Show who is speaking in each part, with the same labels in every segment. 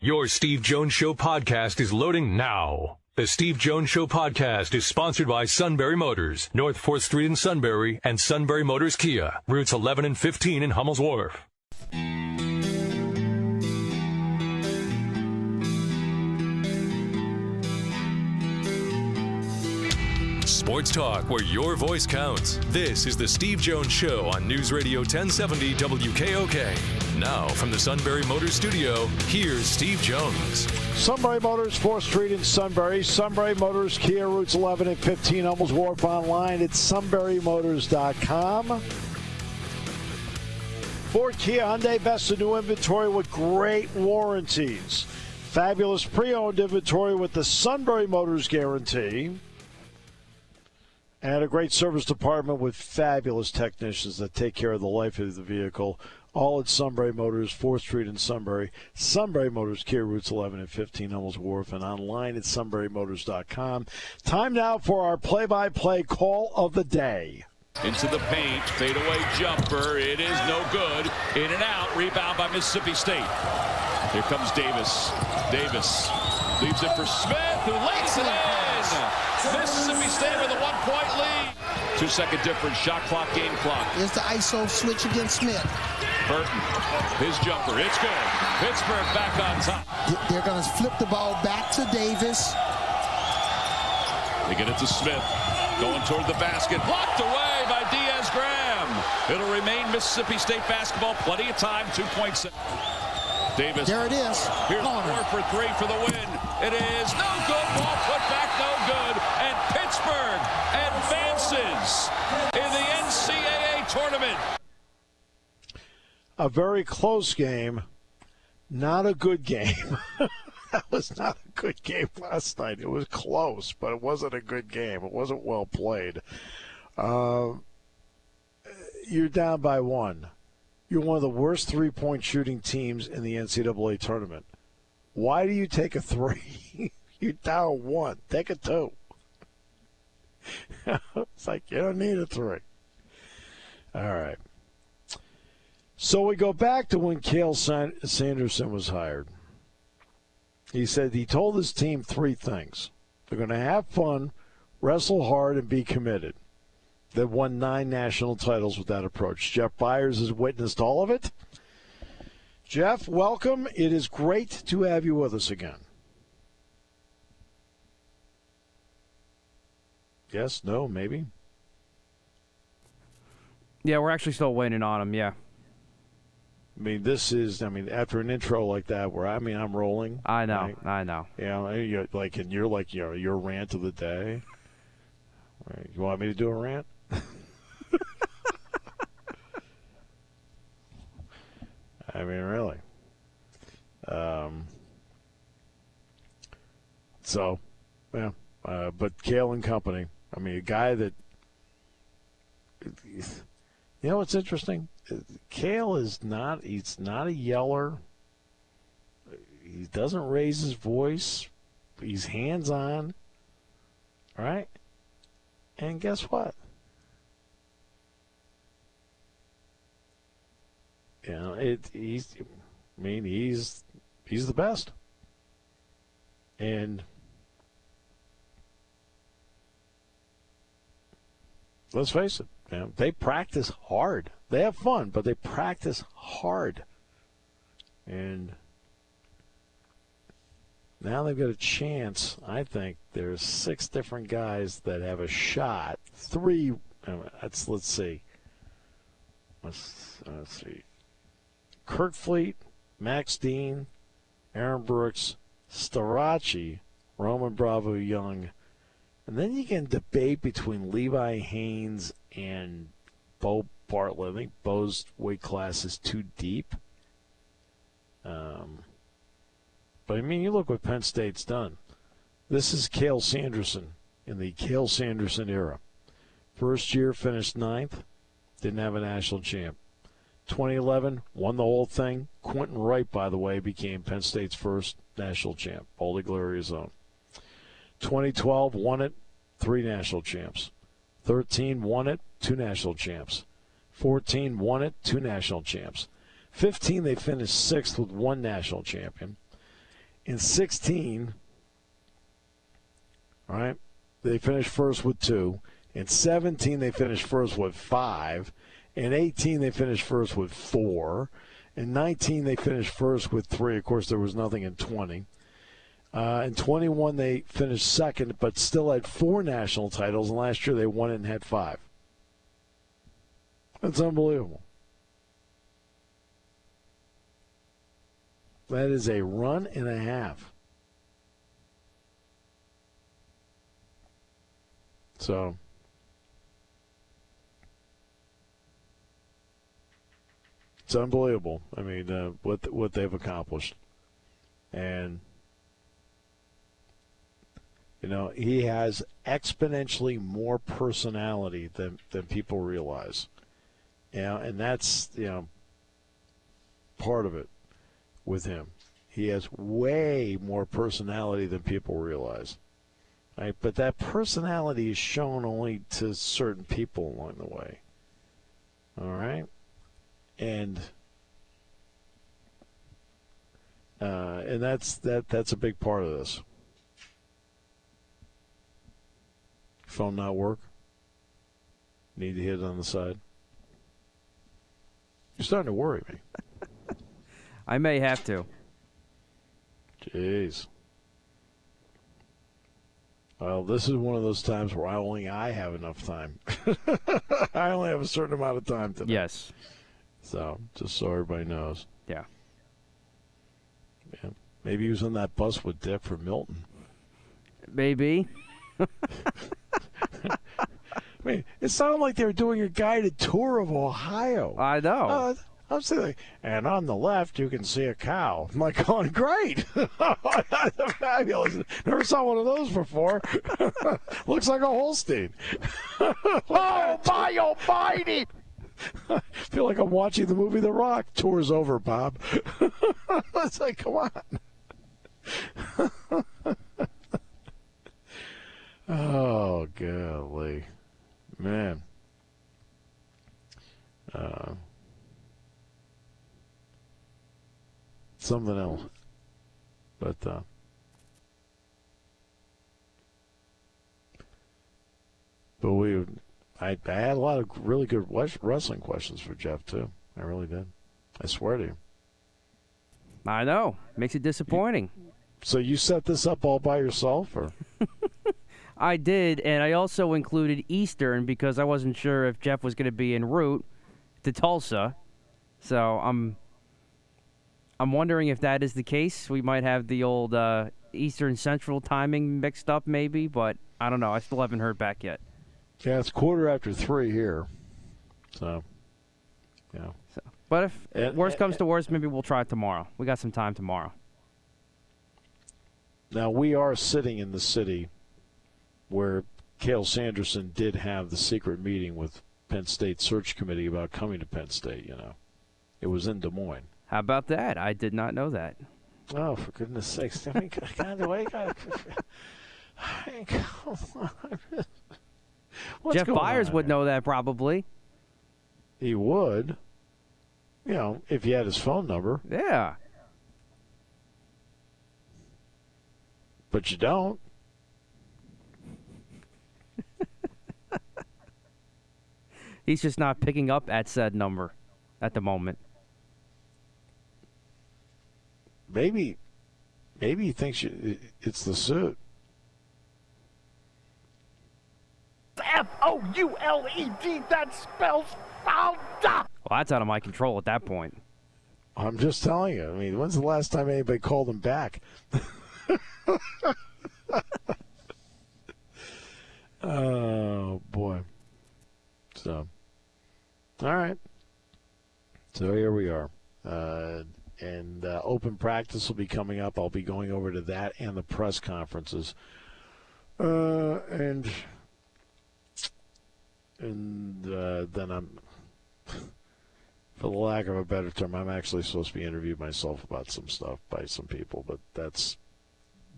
Speaker 1: Your Steve Jones Show podcast is loading now. The Steve Jones Show podcast is sponsored by Sunbury Motors, North 4th Street in Sunbury, and Sunbury Motors Kia, routes 11 and 15 in Hummel's Wharf. Sports talk where your voice counts. This is the Steve Jones Show on News Radio 1070 WKOK. Now from the Sunbury Motors studio, here's Steve Jones.
Speaker 2: Sunbury Motors, 4th Street in Sunbury. Sunbury Motors, Kia, routes 11 and 15, Hummel's Wharf. Online at sunburymotors.com. Ford, Kia, Hyundai, best of new inventory with great warranties. Fabulous pre-owned inventory with the Sunbury Motors guarantee. And a great service department with fabulous technicians that take care of the life of the vehicle. All at Sunbury Motors, 4th Street in Sunbury. Sunbury Motors, Kia, routes 11 and 15, Hummel's Wharf, and online at sunburymotors.com. Time now for our play-by-play call of the day.
Speaker 3: Into the paint, fadeaway jumper. It is no good. In and out, rebound by Mississippi State. Here comes Davis. Davis leaves it for Smith, who lays it in. Mississippi State with a 1-point lead. 2-second difference, shot clock, game clock.
Speaker 4: Here's the ISO switch against Smith.
Speaker 3: Burton, his jumper, it's good. Pittsburgh back on top.
Speaker 4: They're going to flip the ball back to Davis.
Speaker 3: They get it to Smith, going toward the basket, blocked away by Diaz-Graham. It'll remain Mississippi State basketball, plenty of time, 2 points. Davis.
Speaker 4: There it is.
Speaker 3: Here's 4 for 3 for the win. It is no good. Ball put back, no good. And Pittsburgh advances in the NCAA tournament.
Speaker 2: A very close game. Not a good game. That was not a good game last night. It was close, but it wasn't a good game. It wasn't well played. You're down by 1. You're one of the worst three-point shooting teams in the NCAA tournament. Why do you take a 3? You're down 1. Take a 2. It's like you don't need a 3. All right. So we go back to when Cale Sanderson was hired. He said he told his team 3 things. They're going to have fun, wrestle hard, and be committed. They've won 9 national titles with that approach. Jeff Byers has witnessed all of it. Jeff, welcome. It is great to have you with us again. Yes, no, maybe?
Speaker 5: Yeah, we're actually still waiting on him, yeah.
Speaker 2: I mean, after an intro like that where, I'm rolling.
Speaker 5: I know,
Speaker 2: right?
Speaker 5: I know.
Speaker 2: Yeah, you're your rant of the day. Right. You want me to do a rant? I mean, really. But Cale and company, a guy that, you know what's interesting? Cale he's not a yeller. He doesn't raise his voice. He's hands-on. All right? And guess what? He's the best. And let's face it, they practice hard. They have fun, but they practice hard. And now they've got a chance. I think there's 6 different guys that have a shot. 3. Let's see. Let's see. Kirk Fleet, Max Dean, Aaron Brooks, Starachi, Roman Bravo Young, and then you can debate between Levi Haines and Bo Bartlett. I think Bo's weight class is too deep. But, you look what Penn State's done. This is Cale Sanderson in the Cale Sanderson era. First year, finished 9th. Didn't have a national champ. 2011, won the whole thing. Quentin Wright, by the way, became Penn State's first national champ. Baldy Gloria's own. 2012, won it. 3 national champs. 13, won it. 2 national champs. 14, won it. 2 national champs. 15, they finished 6th with 1 national champion. In 16, all right, they finished first with 2. In 17, they finished first with 5. In 18, they finished first with 4. In 19, they finished first with 3. Of course, there was nothing in 20. In 21, they finished second, but still had 4 national titles. And last year, they won it and had 5. That's unbelievable. That is a run and a half. So, it's unbelievable. I mean, what they've accomplished. And, he has exponentially more personality than people realize. And that's, part of it with him. He has way more personality than people realize. Right? But that personality is shown only to certain people along the way. All right? And that's a big part of this. Phone not work? Need to hit it on the side? You're starting to worry me.
Speaker 5: I may have to.
Speaker 2: Jeez. Well, this is one of those times where I have enough time. I only have a certain amount of time today.
Speaker 5: Yes.
Speaker 2: So, just so everybody knows.
Speaker 5: Yeah.
Speaker 2: Yeah. Maybe he was on that bus with Dick from Milton.
Speaker 5: Maybe.
Speaker 2: I mean, it sounded like they were doing a guided tour of Ohio.
Speaker 5: I know.
Speaker 2: I'm saying, and on the left, you can see a cow. I'm like, going, great. Fabulous. Never saw one of those before. Looks like a Holstein. Oh, my almighty. I feel like I'm watching the movie The Rock. Tour's over, Bob. It's like, come on. Oh, golly. Man. Something else. But I had a lot of really good wrestling questions for Jeff, too. I really did. I swear to you.
Speaker 5: I know. Makes it disappointing.
Speaker 2: So you set this up all by yourself, or?
Speaker 5: I did, and I also included Eastern because I wasn't sure if Jeff was going to be en route to Tulsa. So I'm wondering if that is the case. We might have the old Eastern Central timing mixed up maybe, but I don't know. I still haven't heard back yet.
Speaker 2: Yeah, it's 3:15 here. So, yeah.
Speaker 5: But if worst comes to worst, maybe we'll try it tomorrow. We got some time tomorrow.
Speaker 2: Now, we are sitting in the city where Cale Sanderson did have the secret meeting with Penn State Search Committee about coming to Penn State, It was in Des Moines.
Speaker 5: How about that? I did not know that.
Speaker 2: Oh, for goodness sakes. I mean, come on.
Speaker 5: Jeff Byers would know that probably.
Speaker 2: He would. If he had his phone number.
Speaker 5: Yeah.
Speaker 2: But you don't.
Speaker 5: He's just not picking up at said number at the moment.
Speaker 2: Maybe he thinks it's the suit.
Speaker 6: F-O-U-L-E-D, that spells fouled up.
Speaker 5: Well, that's out of my control at that point.
Speaker 2: I'm just telling you. I mean, when's the last time anybody called him back? Oh, boy. So, all right. So here we are. And open practice will be coming up. I'll be going over to that and the press conferences. And then I'm, for the lack of a better term, I'm actually supposed to be interviewing myself about some stuff by some people, but that's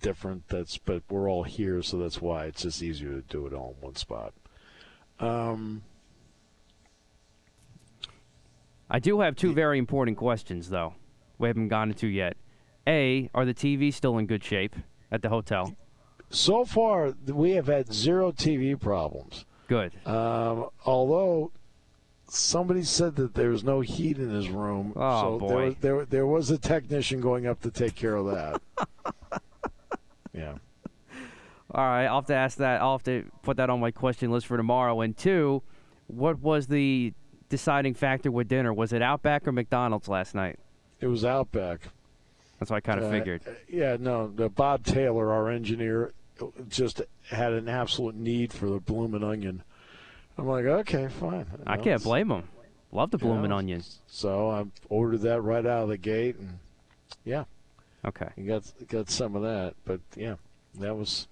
Speaker 2: different. But we're all here, so that's why it's just easier to do it all in one spot.
Speaker 5: I do have two very important questions, though. We haven't gone into yet. A, are the TVs still in good shape at the hotel?
Speaker 2: So far, we have had 0 TV problems.
Speaker 5: Good.
Speaker 2: Although somebody said that there was no heat in his room.
Speaker 5: Oh,
Speaker 2: so
Speaker 5: boy.
Speaker 2: There was a technician going up to take care of that. Yeah.
Speaker 5: All right, I'll have to ask that. I'll have to put that on my question list for tomorrow. And 2, what was the deciding factor with dinner? Was it Outback or McDonald's last night?
Speaker 2: It was Outback.
Speaker 5: That's what I kind of figured.
Speaker 2: Yeah, no, Bob Taylor, our engineer, just had an absolute need for the bloomin' onion. I'm like, okay, fine.
Speaker 5: I can't blame him. Love the bloomin' onion.
Speaker 2: So I ordered that right out of the gate, and yeah.
Speaker 5: Okay.
Speaker 2: You got some of that, but yeah, that was,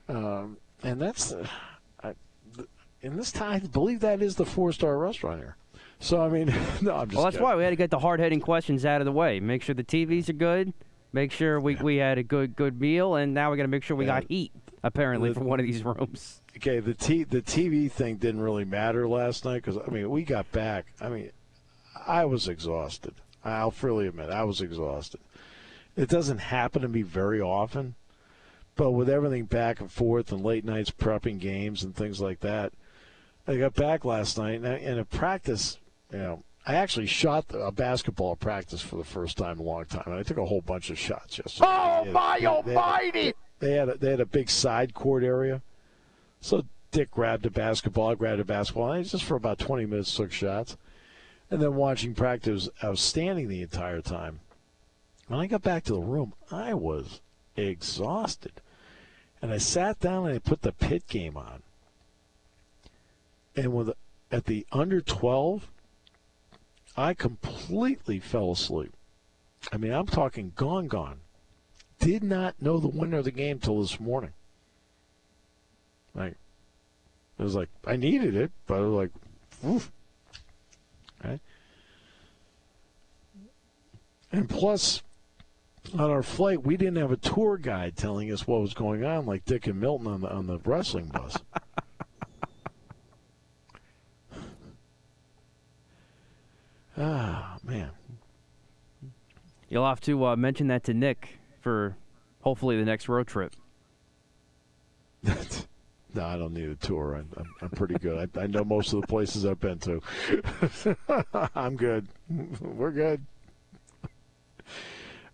Speaker 2: and that's, in this time, I believe that is the 4-star restaurant here. So, I mean, no, I'm just
Speaker 5: Well, that's
Speaker 2: kidding.
Speaker 5: why we had to get the hard-hitting questions out of the way. Make sure the TVs are good. Make sure we had a good meal, and now we got to make sure we got heat, apparently, from one of these rooms.
Speaker 2: Okay, the TV thing didn't really matter last night because, I mean, we got back. I mean, I was exhausted. I'll freely admit, I was exhausted. It doesn't happen to me very often, but with everything back and forth and late nights prepping games and things like that, I got back last night, and at practice, I actually shot a basketball practice for the first time in a long time, and I took a whole bunch of shots yesterday.
Speaker 6: Oh, my almighty!
Speaker 2: They had a big side court area, so Dick grabbed a basketball, I grabbed a basketball, and I just for about 20 minutes took shots. And then watching practice, I was standing the entire time. When I got back to the room, I was exhausted. And I sat down and I put the pit game on. And at the under 12, I completely fell asleep. I mean, I'm talking gone. Did not know the winner of the game till this morning. It was like, I needed it, but I was like, oof. Right? And plus, on our flight, we didn't have a tour guide telling us what was going on, like Dick and Milton on the wrestling bus. Man.
Speaker 5: You'll have to mention that to Nick for hopefully the next road trip.
Speaker 2: No, I don't need a tour. I'm pretty good. I know most of the places I've been to. I'm good. We're good.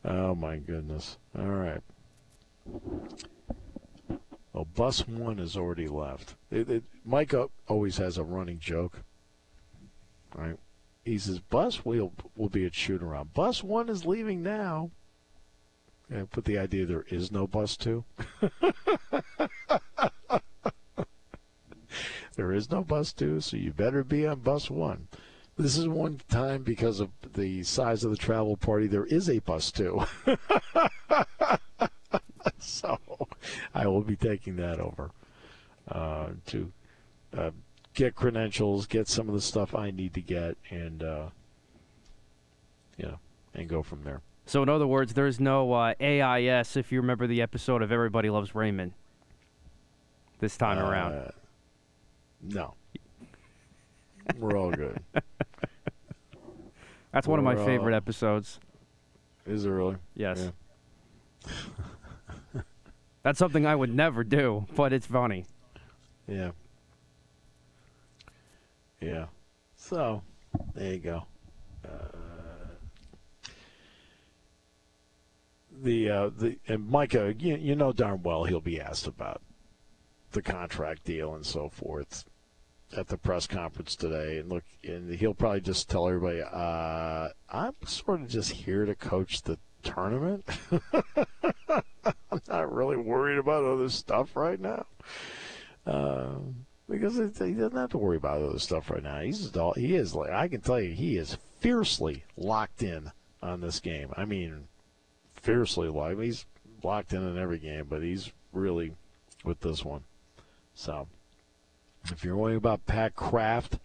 Speaker 2: Oh, my goodness. All right. Well, bus 1 has already left. Mike always has a running joke. Right? He says, bus will be at shoot around. Bus 1 is leaving now. And put the idea there is no bus 2. There is no bus 2, so you better be on bus 1. This is one time because of the size of the travel party, there is a bus 2. So I will be taking that over to get credentials, get some of the stuff I need to get, and and go from there.
Speaker 5: So in other words, there's no AIS, if you remember the episode of Everybody Loves Raymond this time around.
Speaker 2: No. We're all good.
Speaker 5: That's one of my favorite episodes.
Speaker 2: Is it really?
Speaker 5: Yes.
Speaker 2: Yeah.
Speaker 5: That's something I would never do, but it's funny.
Speaker 2: Yeah. Yeah. So, there you go. And Micah, you know darn well he'll be asked about the contract deal and so forth at the press conference today. And he'll probably just tell everybody, I'm sort of just here to coach the tournament. I'm not really worried about other stuff right now. Because he doesn't have to worry about other stuff right now. I can tell you, he is fiercely locked in on this game. I mean, fiercely locked. He's locked in every game, but he's really with this one. So, if you're worrying about Pat Kraft,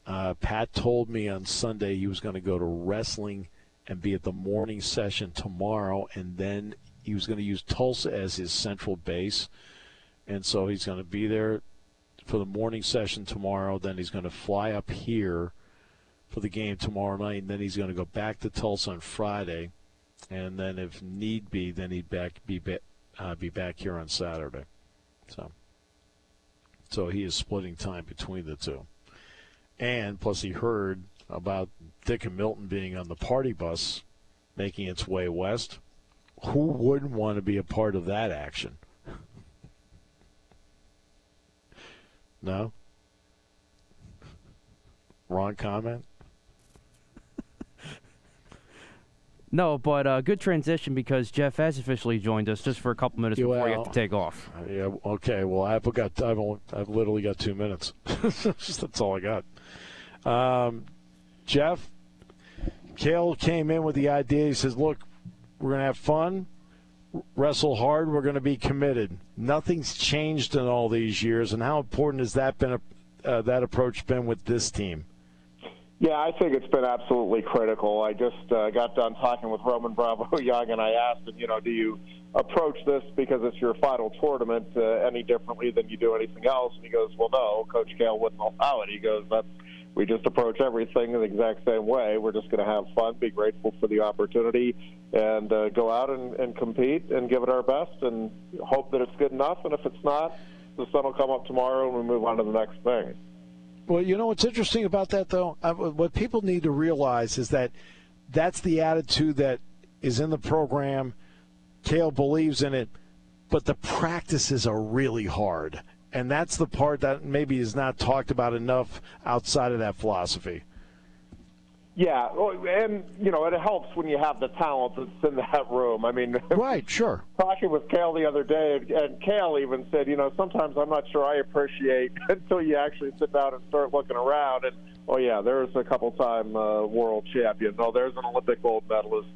Speaker 2: Pat told me on Sunday he was going to go to wrestling and be at the morning session tomorrow, and then he was going to use Tulsa as his central base. And so he's going to be there for the morning session tomorrow. Then he's going to fly up here for the game tomorrow night, and then he's going to go back to Tulsa on Friday and then if need be, then he'd be back here on Saturday. So he is splitting time between the two. And plus he heard about Dick and Milton being on the party bus making its way west. Who wouldn't want to be a part of that action? No? Wrong comment?
Speaker 5: No, but good transition because Jeff has officially joined us just for a couple minutes before you have to take off.
Speaker 2: Yeah, okay. Well, I've literally got 2 minutes. That's all I got. Jeff, Cale came in with the idea. He says, look, we're going to have fun, wrestle hard, we're going to be committed. Nothing's changed in all these years, and how important has that been? That approach been with this team?
Speaker 7: Yeah, I think it's been absolutely critical. I just got done talking with Roman Bravo Young, and I asked him, do you approach this because it's your final tournament any differently than you do anything else? And he goes, well, no, Coach Cale wouldn't allow it. He goes, we just approach everything the exact same way. We're just going to have fun, be grateful for the opportunity, and go out and compete and give it our best and hope that it's good enough. And if it's not, the sun will come up tomorrow and we move on to the next thing.
Speaker 2: Well, what's interesting about that, though? What people need to realize is that that's the attitude that is in the program. Cale believes in it, but the practices are really hard. And that's the part that maybe is not talked about enough outside of that philosophy.
Speaker 7: Yeah, and, it helps when you have the talent that's in that room. I mean,
Speaker 2: right, sure.
Speaker 7: Talking with Cale the other day, and Cale even said, sometimes I'm not sure I appreciate until you actually sit down and start looking around. And, oh, yeah, there's a couple-time world champion. Oh, there's an Olympic gold medalist.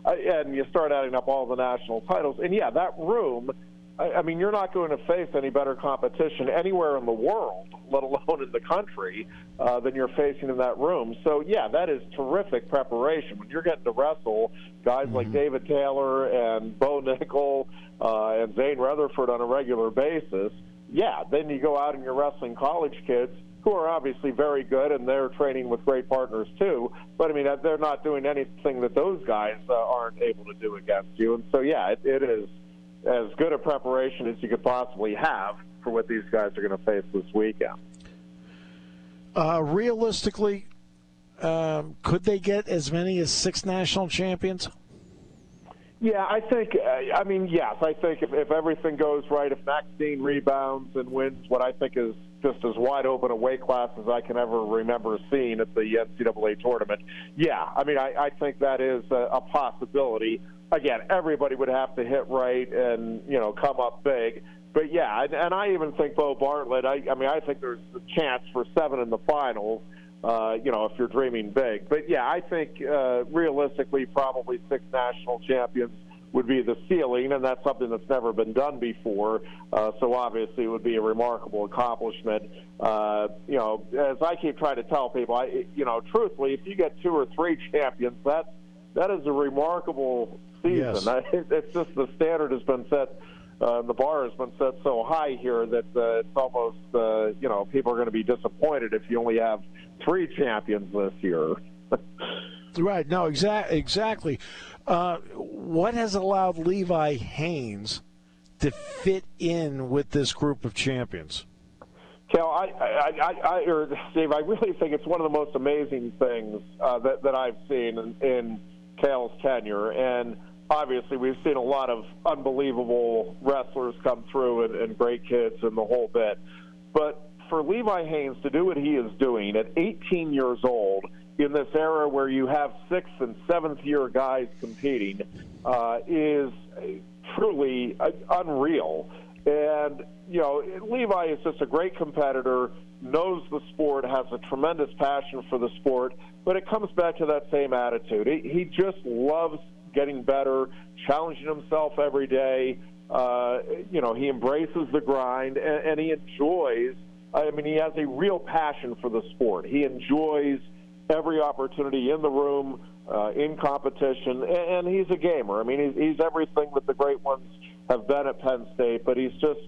Speaker 7: And you start adding up all the national titles. And, yeah, that room, I mean, you're not going to face any better competition anywhere in the world, let alone in the country, than you're facing in that room. So, yeah, that is terrific preparation. When you're getting to wrestle guys like David Taylor and Bo Nickel and Zane Rutherford on a regular basis, yeah, then you go out and you're wrestling college kids who are obviously very good, and they're training with great partners too. But, I mean, they're not doing anything that those guys aren't able to do against you. And so, yeah, it is as good a preparation as you could possibly have for what these guys are going to face this weekend.
Speaker 2: Realistically, could they get as many as 6 national champions?
Speaker 7: Yeah, I think, yes. I think if everything goes right, if Maxine rebounds and wins what I think is just as wide open a weight class as I can ever remember seeing at the NCAA tournament, yeah, I mean, I think that is a possibility. Again, everybody would have to hit right and, come up big. But, yeah, and I even think Bo Bartlett, I think there's a chance for 7 in the finals, if you're dreaming big. But, yeah, I think realistically probably 6 national champions would be the ceiling, and that's something that's never been done before. So, obviously, it would be a remarkable accomplishment. As I keep trying to tell people, truthfully, if you get 2 or 3 champions, that is a remarkable season.
Speaker 2: Yes.
Speaker 7: It's just the standard has been set, the bar has been set so high here that it's almost, people are going to be disappointed if you only have 3 champions this year.
Speaker 2: Right. No, exactly. What has allowed Levi Haines to fit in with this group of champions?
Speaker 7: Cal, Steve, I really think it's one of the most amazing things that I've seen in Cale's tenure. And obviously we've seen a lot of unbelievable wrestlers come through and great kids and the whole bit. But for Levi Haines to do what he is doing at 18 years old in this era where you have 6th and 7th year guys competing is truly unreal. And, Levi is just a great competitor, knows the sport, has a tremendous passion for the sport, but it comes back to that same attitude. He just loves getting better, challenging himself every day. He embraces the grind, and he enjoys, he has a real passion for the sport. He enjoys every opportunity in the room, in competition, and he's a gamer. He's everything that the great ones have been at Penn State, but he's just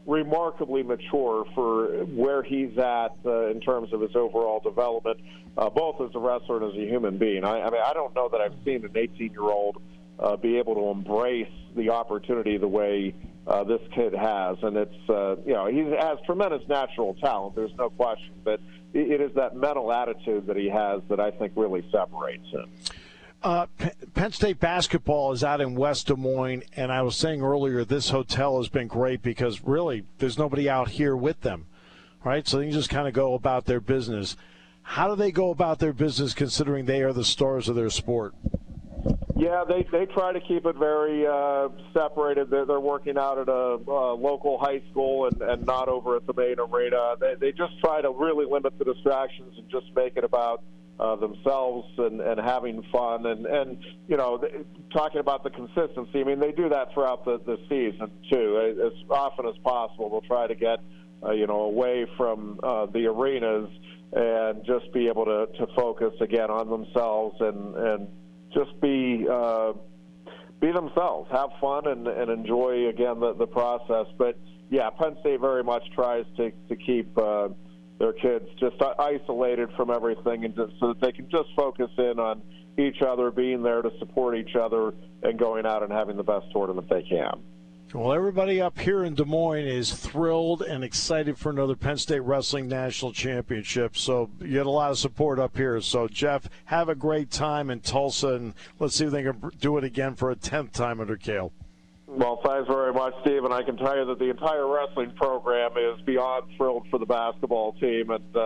Speaker 7: remarkably mature for where he's at in terms of his overall development, both as a wrestler and as a human being. I mean, I don't know that I've seen an 18-year-old be able to embrace the opportunity the way this kid has. And it's, he has tremendous natural talent. There's no question. But it is that mental attitude that he has that I think really separates him.
Speaker 2: Penn State basketball is out in West Des Moines, and I was saying earlier this hotel has been great because really there's nobody out here with them, right? So they can just kind of go about their business. How do they go about their business considering they are the stars of their sport?
Speaker 7: Yeah, they try to keep it very separated. They're working out at a local high school and not over at the main arena. They just try to really limit the distractions and just make it about themselves and having fun and talking about the consistency. I mean, they do that throughout the season too. As often as possible, they'll try to get away from the arenas and just be able to focus again on themselves and just be themselves, have fun and enjoy again the process. But yeah, Penn State very much tries to keep their kids just isolated from everything, and so that they can just focus in on each other, being there to support each other, and going out and having the best tournament they can.
Speaker 2: Well, everybody up here in Des Moines is thrilled and excited for another Penn State Wrestling National Championship. So you get a lot of support up here. So, Jeff, have a great time in Tulsa, and let's see if they can do it again for a 10th time under Cale.
Speaker 7: Well, thanks very much, Steve. And I can tell you that the entire wrestling program is beyond thrilled for the basketball team. And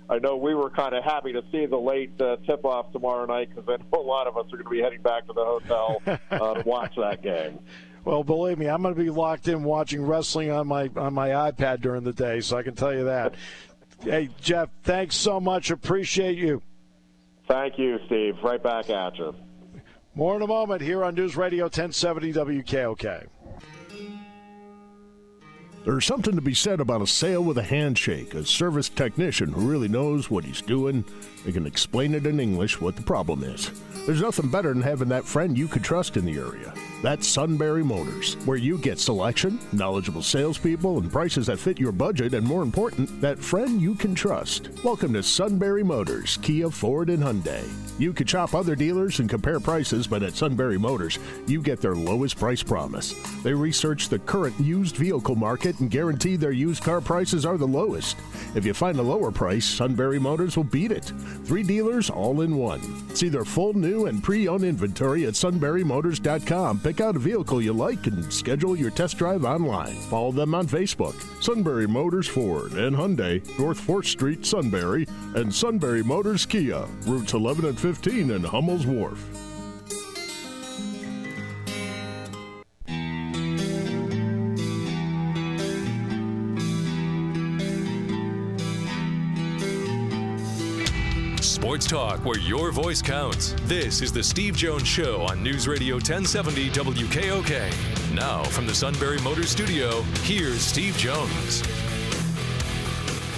Speaker 7: I know we were kind of happy to see the late tip-off tomorrow night because I know a lot of us are going to be heading back to the hotel to watch that game.
Speaker 2: Well, believe me, I'm going to be locked in watching wrestling on my iPad during the day, so I can tell you that. Hey, Jeff, thanks so much. Appreciate you.
Speaker 7: Thank you, Steve. Right back at you.
Speaker 2: More in a moment here on News Radio 1070 WKOK.
Speaker 8: There's something to be said about a sale with a handshake, a service technician who really knows what he's doing. They can explain it in English what the problem is. There's nothing better than having that friend you could trust in the area. That's Sunbury Motors, where you get selection, knowledgeable salespeople, and prices that fit your budget, and more important, that friend you can trust. Welcome to Sunbury Motors, Kia, Ford, and Hyundai. You could shop other dealers and compare prices, but at Sunbury Motors, you get their lowest price promise. They research the current used vehicle market and guarantee their used car prices are the lowest. If you find a lower price, Sunbury Motors will beat it. 3 dealers all in one. See their full new and pre-owned inventory at sunburymotors.com. Pick out a vehicle you like and schedule your test drive online. Follow them on Facebook. Sunbury Motors Ford and Hyundai, North 4th Street, Sunbury, and Sunbury Motors Kia, routes 11 and 15 in Hummel's Wharf.
Speaker 1: Sports talk where your voice counts. This is the Steve Jones Show on News Radio 1070 WKOK. Now from the Sunbury Motors Studio, here's Steve Jones.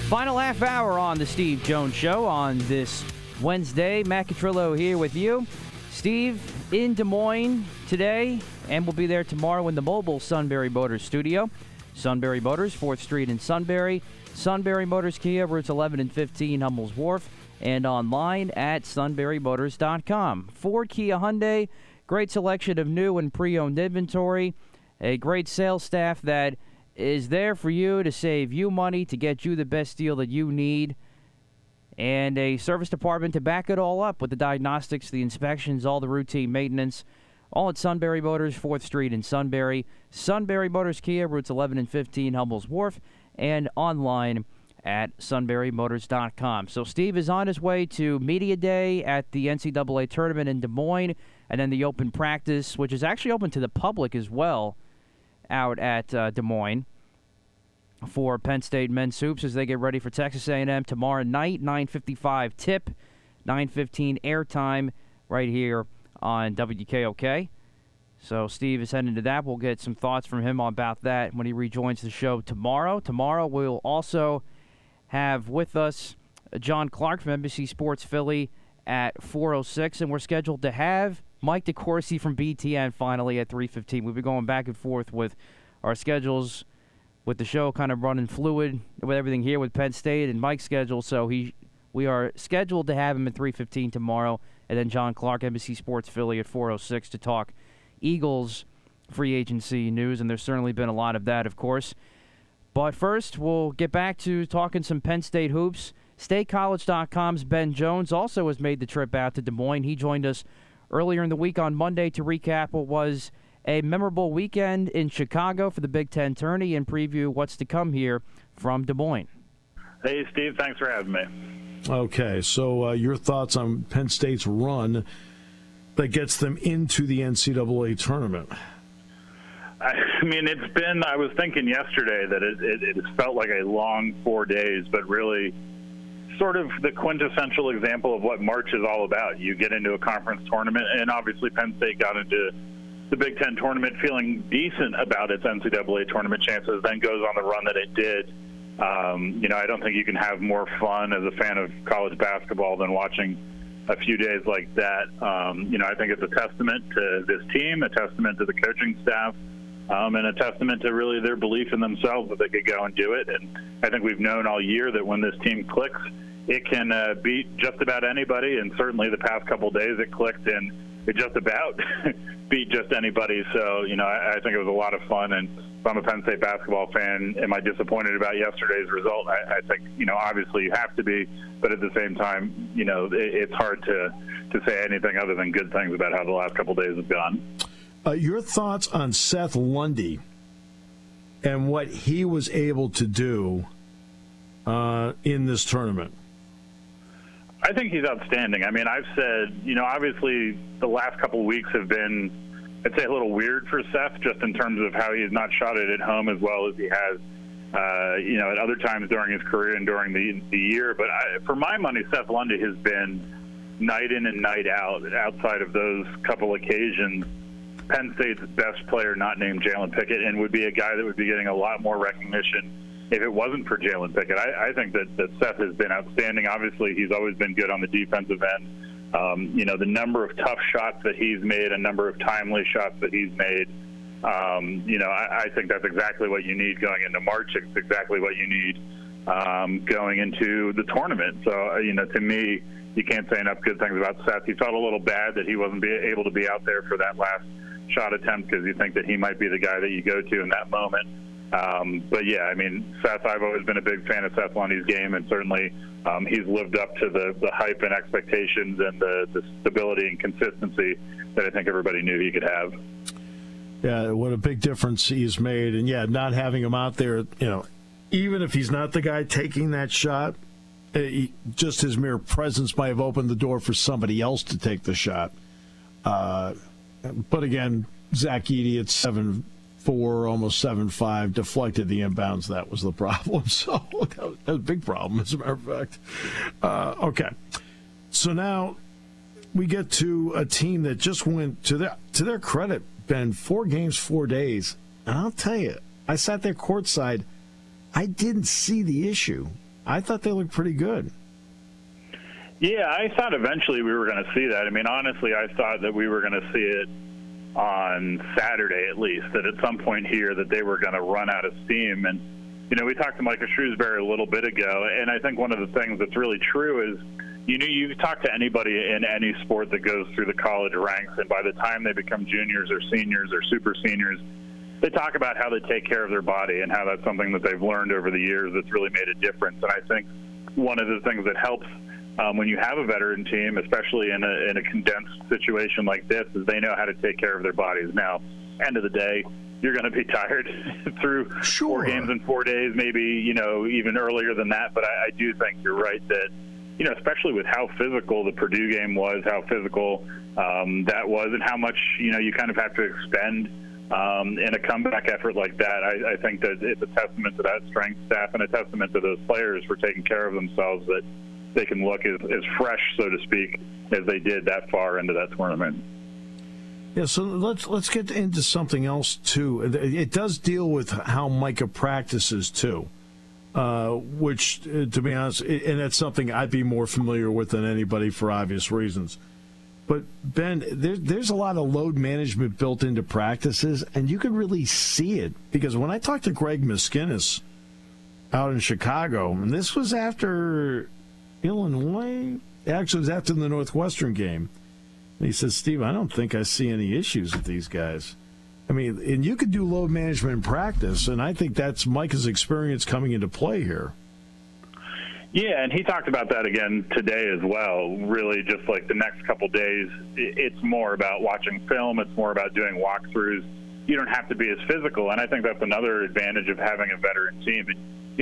Speaker 5: Final half hour on the Steve Jones Show on this Wednesday. Matt Catrillo here with you. Steve in Des Moines today, and we'll be there tomorrow in the mobile Sunbury Motors studio. Sunbury Motors, 4th Street in Sunbury. Sunbury Motors Kia, routes 11 and 15, Hummel's Wharf. And online at sunburymotors.com. Ford, Kia, Hyundai, great selection of new and pre-owned inventory. A great sales staff that is there for you to save you money, to get you the best deal that you need. And a service department to back it all up with the diagnostics, the inspections, all the routine maintenance. All at Sunbury Motors, 4th Street in Sunbury. Sunbury Motors Kia, routes 11 and 15, Hummel's Wharf. And online at sunburymotors.com. So Steve is on his way to Media Day at the NCAA tournament in Des Moines, and then the open practice, which is actually open to the public as well, out at Des Moines for Penn State men's hoops as they get ready for Texas A&M tomorrow night, 9:55 tip, 9:15 airtime right here on WKOK. So Steve is heading to that. We'll get some thoughts from him about that when he rejoins the show tomorrow. Tomorrow we'll also have with us John Clark from NBC Sports Philly at 4:06, and we're scheduled to have Mike DeCourcy from BTN finally at 3:15. We've been going back and forth with our schedules with the show kind of running fluid with everything here with Penn State and Mike's schedule. So we are scheduled to have him at 3:15 tomorrow, and then John Clark, NBC Sports Philly, at 4:06 to talk Eagles free agency news, and there's certainly been a lot of that, of course. But first, we'll get back to talking some Penn State hoops. StateCollege.com's Ben Jones also has made the trip out to Des Moines. He joined us earlier in the week on Monday to recap what was a memorable weekend in Chicago for the Big Ten tourney and preview what's to come here from Des Moines.
Speaker 9: Hey, Steve. Thanks for having me.
Speaker 8: Okay, so your thoughts on Penn State's run that gets them into the NCAA tournament?
Speaker 9: I mean, I was thinking yesterday that it felt like a long 4 days, but really sort of the quintessential example of what March is all about. You get into a conference tournament, and obviously Penn State got into the Big Ten tournament feeling decent about its NCAA tournament chances, then goes on the run that it did. I don't think you can have more fun as a fan of college basketball than watching a few days like that. I think it's a testament to this team, a testament to the coaching staff, and a testament to really their belief in themselves that they could go and do it. And I think we've known all year that when this team clicks, it can beat just about anybody, and certainly the past couple of days it clicked and it just about beat just anybody. So, I think it was a lot of fun, and if I'm a Penn State basketball fan, am I disappointed about yesterday's result? I think, obviously you have to be, but at the same time, it's hard to say anything other than good things about how the last couple of days have gone.
Speaker 8: Your thoughts on Seth Lundy and what he was able to do in this tournament?
Speaker 9: I think he's outstanding. I mean, I've said, obviously the last couple of weeks have been, I'd say, a little weird for Seth, just in terms of how he's not shot it at home as well as he has, at other times during his career and during the year. But for my money, Seth Lundy has been night in and night out, outside of those couple occasions, Penn State's best player not named Jalen Pickett, and would be a guy that would be getting a lot more recognition if it wasn't for Jalen Pickett. I think that Seth has been outstanding. Obviously, he's always been good on the defensive end. The number of tough shots that he's made, a number of timely shots that he's made, I think that's exactly what you need going into March. It's exactly what you need going into the tournament. So, to me, you can't say enough good things about Seth. He felt a little bad that he wasn't able to be out there for that last shot attempt, because you think that he might be the guy that you go to in that moment. But yeah, I mean, Seth, I've always been a big fan of Seth Lundy's game, and certainly he's lived up to the hype and expectations and the stability and consistency that I think everybody knew he could have.
Speaker 8: Yeah, what a big difference he's made. And yeah, not having him out there, even if he's not the guy taking that shot, just his mere presence might have opened the door for somebody else to take the shot. But again, Zach Edey at 7'4", almost 7'5", deflected the inbounds. That was the problem. So that was a big problem, as a matter of fact. Okay, so now we get to a team that just went, to their credit, Ben, 4 games, 4 days. And I'll tell you, I sat there courtside. I didn't see the issue. I thought they looked pretty good.
Speaker 9: Yeah, I thought eventually we were going to see that. I mean, honestly, I thought that we were going to see it on Saturday at least, that at some point here that they were going to run out of steam. And, we talked to Micah Shrewsbury a little bit ago, and I think one of the things that's really true is, you talk to anybody in any sport that goes through the college ranks, and by the time they become juniors or seniors or super seniors, they talk about how they take care of their body and how that's something that they've learned over the years that's really made a difference. And I think one of the things that helps when you have a veteran team, especially in a condensed situation like this, is they know how to take care of their bodies. Now, end of the day, you're going to be tired through 4 games in 4 days, maybe, even earlier than that. But I do think you're right that, especially with how physical the Purdue game was, how physical that was, and how much, you kind of have to expend in a comeback effort like that. I think that it's a testament to that strength staff and a testament to those players for taking care of themselves, that they can look as fresh, so to speak, as they did that far into that tournament.
Speaker 8: Yeah, so let's get into something else, too. It does deal with how Micah practices, too, which, to be honest, and that's something I'd be more familiar with than anybody for obvious reasons.
Speaker 10: But, Ben, there's a lot of load management built into practices, and you can really see it. Because when I talked to Greg Miskinnis out in Chicago, and this was after Illinois, actually it was after the Northwestern game, and he says, Steve, I don't think I see any issues with these guys. I mean, and you could do load management in practice, and I think that's Micah's experience coming into play here.
Speaker 9: Yeah, and he talked about that again today as well. Really, just like the next couple days, it's more about watching film. It's more about doing walkthroughs. You don't have to be as physical, and I think that's another advantage of having a veteran team. And,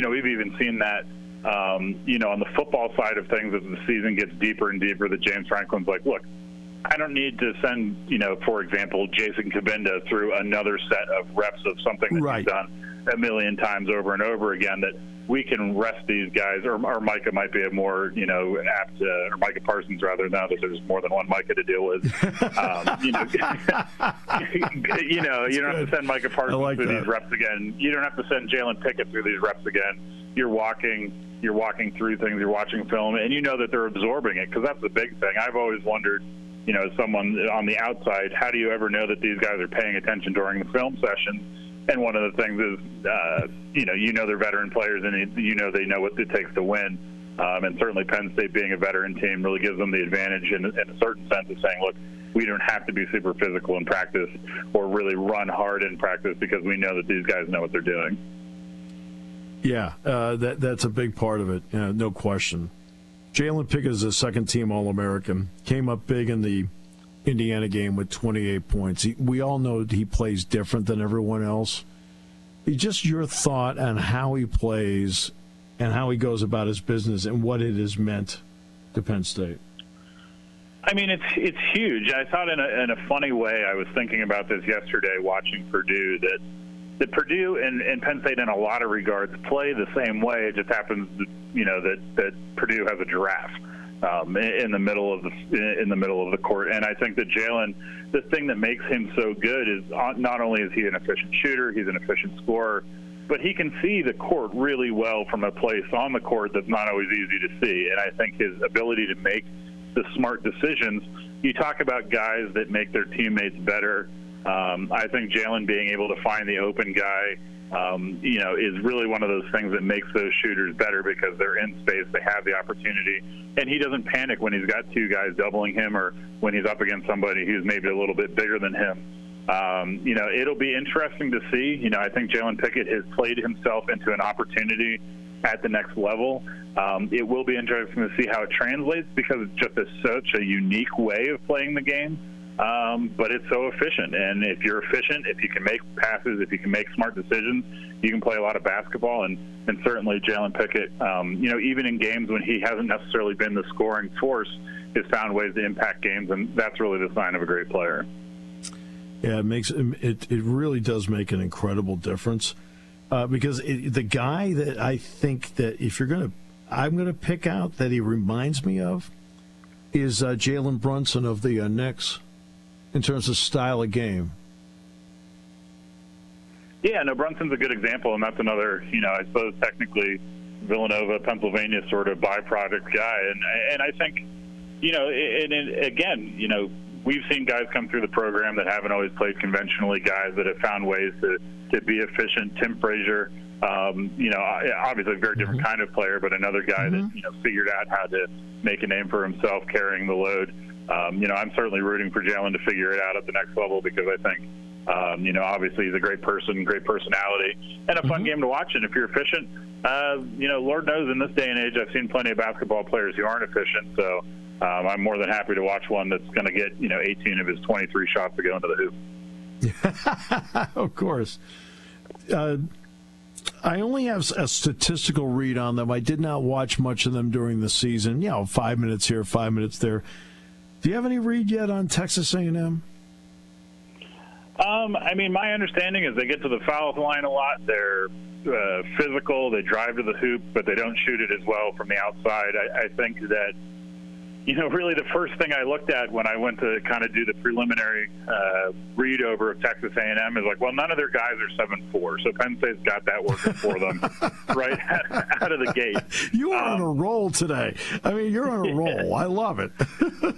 Speaker 9: we've even seen that, on the football side of things as the season gets deeper and deeper, that James Franklin's like, look, I don't need to send, for example, Jason Kabinda through another set of reps of something that he's done a million times over and over again, that we can rest these guys, or Micah might be a more, apt, or Micah Parsons rather, now that there's more than one Micah to deal with. You don't have to send Micah Parsons through these reps again. You don't have to send Jalen Pickett through these reps again. You're walking through things, you're watching film, and you know that they're absorbing it, because that's the big thing. I've always wondered, as someone on the outside, how do you ever know that these guys are paying attention during the film session? And one of the things is, they're veteran players, and they know what it takes to win. And certainly Penn State being a veteran team really gives them the advantage in a certain sense of saying, look, we don't have to be super physical in practice or really run hard in practice, because we know that these guys know what they're doing.
Speaker 10: Yeah, that's a big part of it, no question. Jalen Pickett is a second-team All-American. Came up big in the Indiana game with 28 points. We all know he plays different than everyone else. Just your thought on how he plays and how he goes about his business and what it has meant to Penn State.
Speaker 9: I mean, it's huge. I thought in a funny way, I was thinking about this yesterday watching Purdue, that Purdue and Penn State in a lot of regards play the same way. It just happens that Purdue has a giraffe in the middle of the court. And I think that Jalen, the thing that makes him so good is not only is he an efficient shooter, he's an efficient scorer, but he can see the court really well from a place on the court that's not always easy to see. And I think his ability to make the smart decisions, you talk about guys that make their teammates better. I think Jalen being able to find the open guy, is really one of those things that makes those shooters better, because they're in space, they have the opportunity, and he doesn't panic when he's got two guys doubling him or when he's up against somebody who's maybe a little bit bigger than him. It'll be interesting to see. I think Jalen Pickett has played himself into an opportunity at the next level. It will be interesting to see how it translates, because it's just such a unique way of playing the game. But it's so efficient, and if you're efficient, if you can make passes, if you can make smart decisions, you can play a lot of basketball. And certainly Jalen Pickett, even in games when he hasn't necessarily been the scoring force, has found ways to impact games, and that's really the sign of a great player.
Speaker 10: Yeah, it really does make an incredible difference, because the guy that I think that I'm going to pick out that he reminds me of is Jalen Brunson of the Knicks, in terms of style of game.
Speaker 9: Yeah, no, Brunson's a good example, and that's another, I suppose technically Villanova, Pennsylvania sort of byproduct guy. And I think, again, we've seen guys come through the program that haven't always played conventionally, guys that have found ways to be efficient. Tim Frazier, obviously a very different kind of player, but another guy that, figured out how to make a name for himself carrying the load. I'm certainly rooting for Jalen to figure it out at the next level, because I think, obviously he's a great person, great personality, and a fun game to watch. And if you're efficient, Lord knows in this day and age, I've seen plenty of basketball players who aren't efficient. So I'm more than happy to watch one that's going to get, 18 of his 23 shots to go into the hoop.
Speaker 10: Of course. I only have a statistical read on them. I did not watch much of them during the season. 5 minutes here, 5 minutes there. Do you have any read yet on Texas A&M?
Speaker 9: My understanding is they get to the foul line a lot. They're physical. They drive to the hoop, but they don't shoot it as well from the outside. I think that, really the first thing I looked at when I went to kind of do the preliminary read over of Texas A&M is like, well, none of their guys are 7'4", so Penn State's got that working for them right out of the gate.
Speaker 10: You are on a roll today. I mean, you're on a roll. I love it.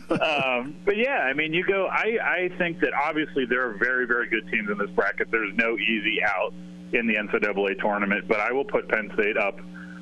Speaker 9: But yeah, I mean, you go. I think that obviously there are very, very good teams in this bracket. There's no easy out in the NCAA tournament, but I will put Penn State up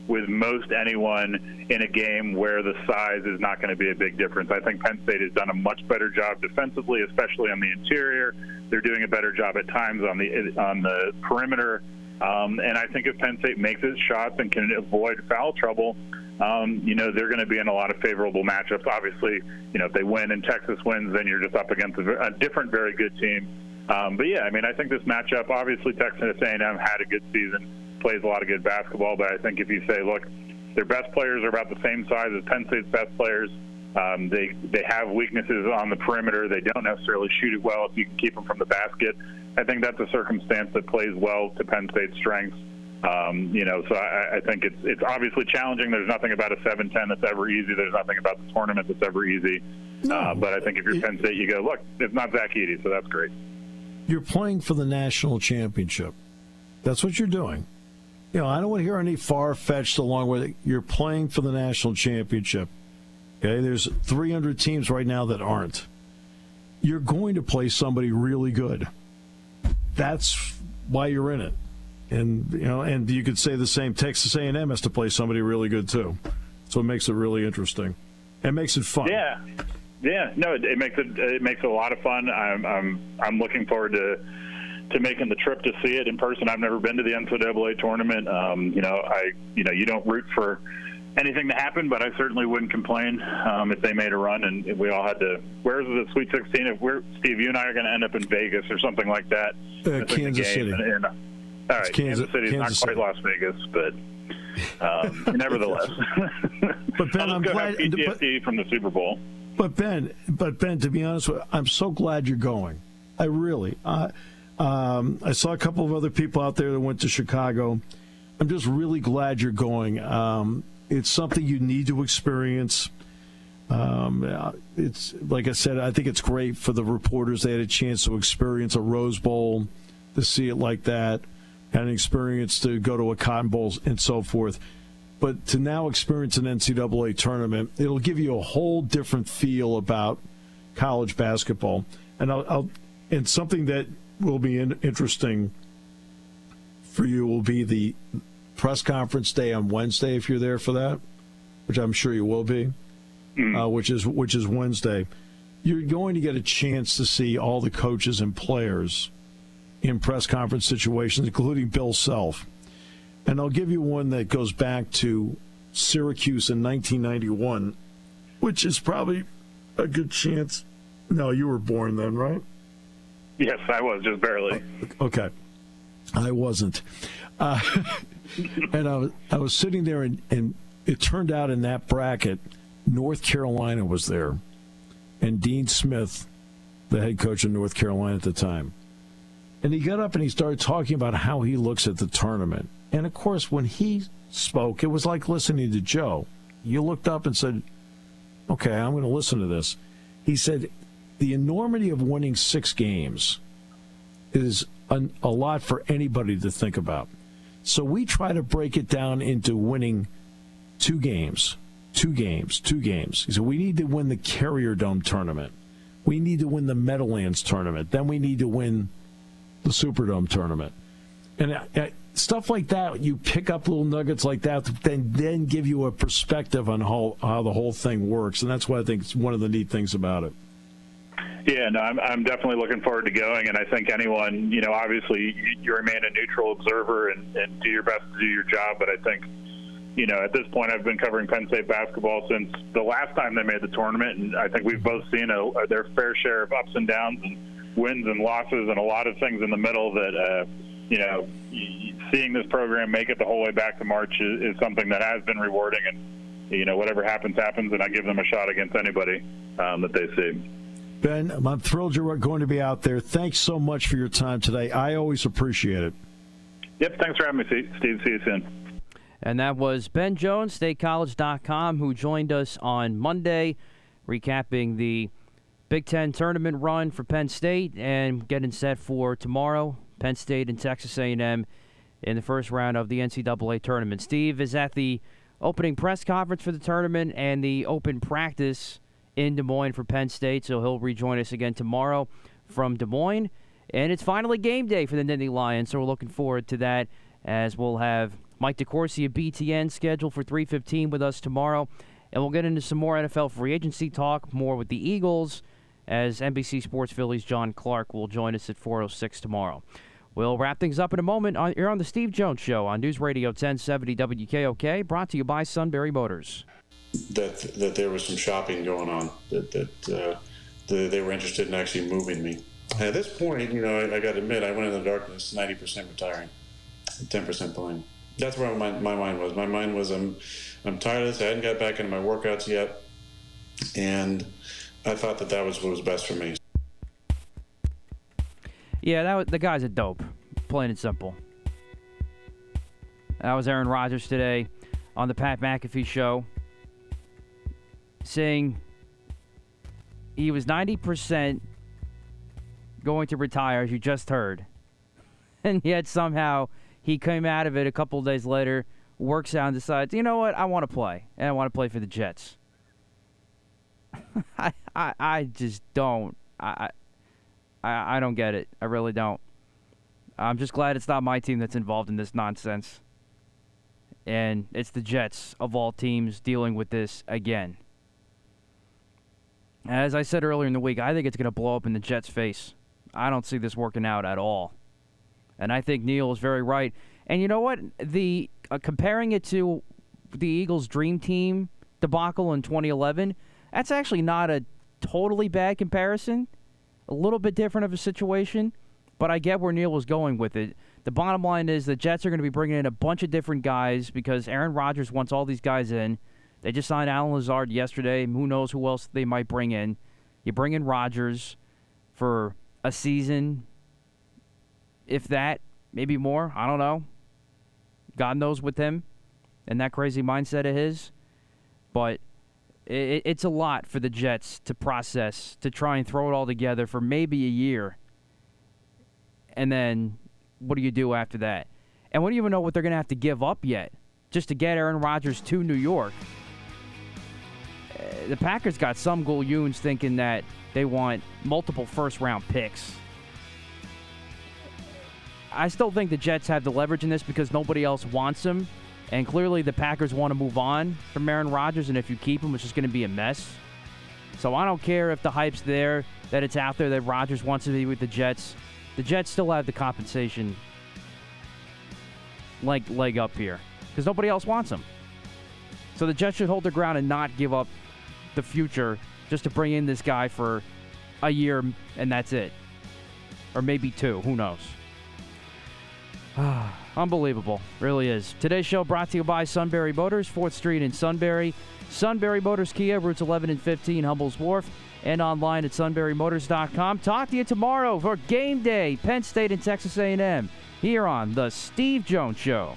Speaker 9: with most anyone in a game where the size is not going to be a big difference. I think Penn State has done a much better job defensively, especially on the interior. They're doing a better job at times on the perimeter. And I think if Penn State makes its shots and can avoid foul trouble, they're going to be in a lot of favorable matchups. Obviously, if they win and Texas wins, then you're just up against a different, very good team. But yeah, I mean, I think this matchup, obviously Texas A&M had a good season, plays a lot of good basketball, but I think if you say, look, their best players are about the same size as Penn State's best players. They have weaknesses on the perimeter. They don't necessarily shoot it well if you can keep them from the basket. I think that's a circumstance that plays well to Penn State's strengths. So I think it's obviously challenging. There's nothing about a 7-10 that's ever easy. There's nothing about the tournament that's ever easy. But I think if you're Penn State, you go, look, it's not Zach Edey, so that's great.
Speaker 10: You're playing for the national championship. That's what you're doing. I don't want to hear any far-fetched along with it. You're playing for the national championship. Okay, there's 300 teams right now that aren't. You're going to play somebody really good. That's why you're in it. And you could say the same. Texas A&M has to play somebody really good too. So it makes it really interesting. It makes it fun.
Speaker 9: Yeah. No, it makes it a lot of fun. I'm looking forward to making the trip to see it in person. I've never been to the NCAA tournament. You don't root for anything to happen, but I certainly wouldn't complain if they made a run and if we all had to. Where's the Sweet 16? If Steve, you and I are going to end up in Vegas or something like that.
Speaker 10: Kansas City.
Speaker 9: All right, Kansas City is not quite Las Vegas, but nevertheless.
Speaker 10: But Ben, I'm glad
Speaker 9: PTSD from the Super Bowl.
Speaker 10: But Ben, to be honest with you, I'm so glad you're going. I really. I saw a couple of other people out there that went to Chicago. I'm just really glad you're going. It's something you need to experience. It's like I said, I think it's great for the reporters. They had a chance to experience a Rose Bowl, to see it like that, and an experience to go to a Cotton Bowl and so forth. But to now experience an NCAA tournament, it'll give you a whole different feel about college basketball. And something that will be interesting for you will be the press conference day on Wednesday, if you're there for that, which I'm sure you will be, which is Wednesday. You're going to get a chance to see all the coaches and players in press conference situations, including Bill Self. And I'll give you one that goes back to Syracuse in 1991, which is probably a good chance. No, you were born then, right?
Speaker 9: Yes, I was, just barely.
Speaker 10: Okay. I wasn't. And I was sitting there, and it turned out in that bracket, North Carolina was there. And Dean Smith, the head coach of North Carolina at the time. And he got up and he started talking about how he looks at the tournament. And, of course, when he spoke, it was like listening to Joe. You looked up and said, okay, I'm going to listen to this. He said, the enormity of winning 6 games is a lot for anybody to think about. So we try to break it down into winning 2 games. He said, we need to win the Carrier Dome tournament. We need to win the Meadowlands tournament. Then we need to win the Superdome tournament. And stuff like that, you pick up little nuggets like that, then give you a perspective on how the whole thing works. And that's why I think it's one of the neat things about it.
Speaker 9: Yeah, no, I'm definitely looking forward to going, and I think anyone, obviously you remain a neutral observer and do your best to do your job, but I think, at this point I've been covering Penn State basketball since the last time they made the tournament, and I think we've both seen their fair share of ups and downs and wins and losses and a lot of things in the middle that, seeing this program make it the whole way back to March is something that has been rewarding, and, whatever happens, and I give them a shot against anybody that they see.
Speaker 10: Ben, I'm thrilled you're going to be out there. Thanks so much for your time today. I always appreciate it.
Speaker 9: Yep, thanks for having me, Steve. See you soon.
Speaker 5: And that was Ben Jones, StateCollege.com, who joined us on Monday recapping the Big Ten tournament run for Penn State and getting set for tomorrow, Penn State and Texas A&M in the first round of the NCAA tournament. Steve is at the opening press conference for the tournament and the open practice in Des Moines for Penn State, so he'll rejoin us again tomorrow from Des Moines. And it's finally game day for the Nittany Lions, so we're looking forward to that, as we'll have Mike DeCourcy of BTN scheduled for 3:15 with us tomorrow. And we'll get into some more NFL free agency talk, more with the Eagles, as NBC Sports Philly's John Clark will join us at 4:06 tomorrow. We'll wrap things up in a moment. You're on the Steve Jones Show on News Radio 1070 WKOK, brought to you by Sunbury Motors.
Speaker 11: That there was some shopping going on, that they were interested in actually moving me. And at this point, I got to admit, I went in the darkness, 90% retiring, 10% playing. That's where my mind was. My mind was, I'm tired of this. I hadn't got back into my workouts yet, and I thought that was what was best for me.
Speaker 5: Yeah, the guy's a dope, plain and simple. That was Aaron Rodgers today on the Pat McAfee show, saying he was 90% going to retire, as you just heard. And yet somehow he came out of it a couple of days later, works out and decides, you know what, I want to play. And I want to play for the Jets. I just don't. I don't get it. I really don't. I'm just glad it's not my team that's involved in this nonsense. And it's the Jets, of all teams, dealing with this again. As I said earlier in the week, I think it's going to blow up in the Jets' face. I don't see this working out at all. And I think Neil is very right. And you know what? Comparing it to the Eagles' dream team debacle in 2011, that's actually not a totally bad comparison. A little bit different of a situation, but I get where Neil was going with it. The bottom line is the Jets are going to be bringing in a bunch of different guys because Aaron Rodgers wants all these guys in. They just signed Alan Lazard yesterday. Who knows who else they might bring in. You bring in Rodgers for a season, if that, maybe more. I don't know. God knows with him and that crazy mindset of his. But it's a lot for the Jets to process, to try and throw it all together for maybe a year. And then what do you do after that? And we don't even know what they're going to have to give up yet just to get Aaron Rodgers to New York. The Packers got some gullions thinking that they want multiple first-round picks. I still think the Jets have the leverage in this because nobody else wants him. And clearly the Packers want to move on from Aaron Rodgers, and if you keep him, it's just going to be a mess. So I don't care if the hype's there, that it's out there that Rodgers wants to be with the Jets. The Jets still have the compensation leg up here because nobody else wants him. So the Jets should hold their ground and not give up the future just to bring in this guy for a year, and that's it. Or maybe two. Who knows? Unbelievable. Really is. Today's show brought to you by Sunbury Motors, 4th Street in Sunbury. Sunbury Motors Kia, routes 11 and 15, Humboldt Wharf, and online at sunburymotors.com. Talk to you tomorrow for game day, Penn State and Texas A&M, here on The Steve Jones Show.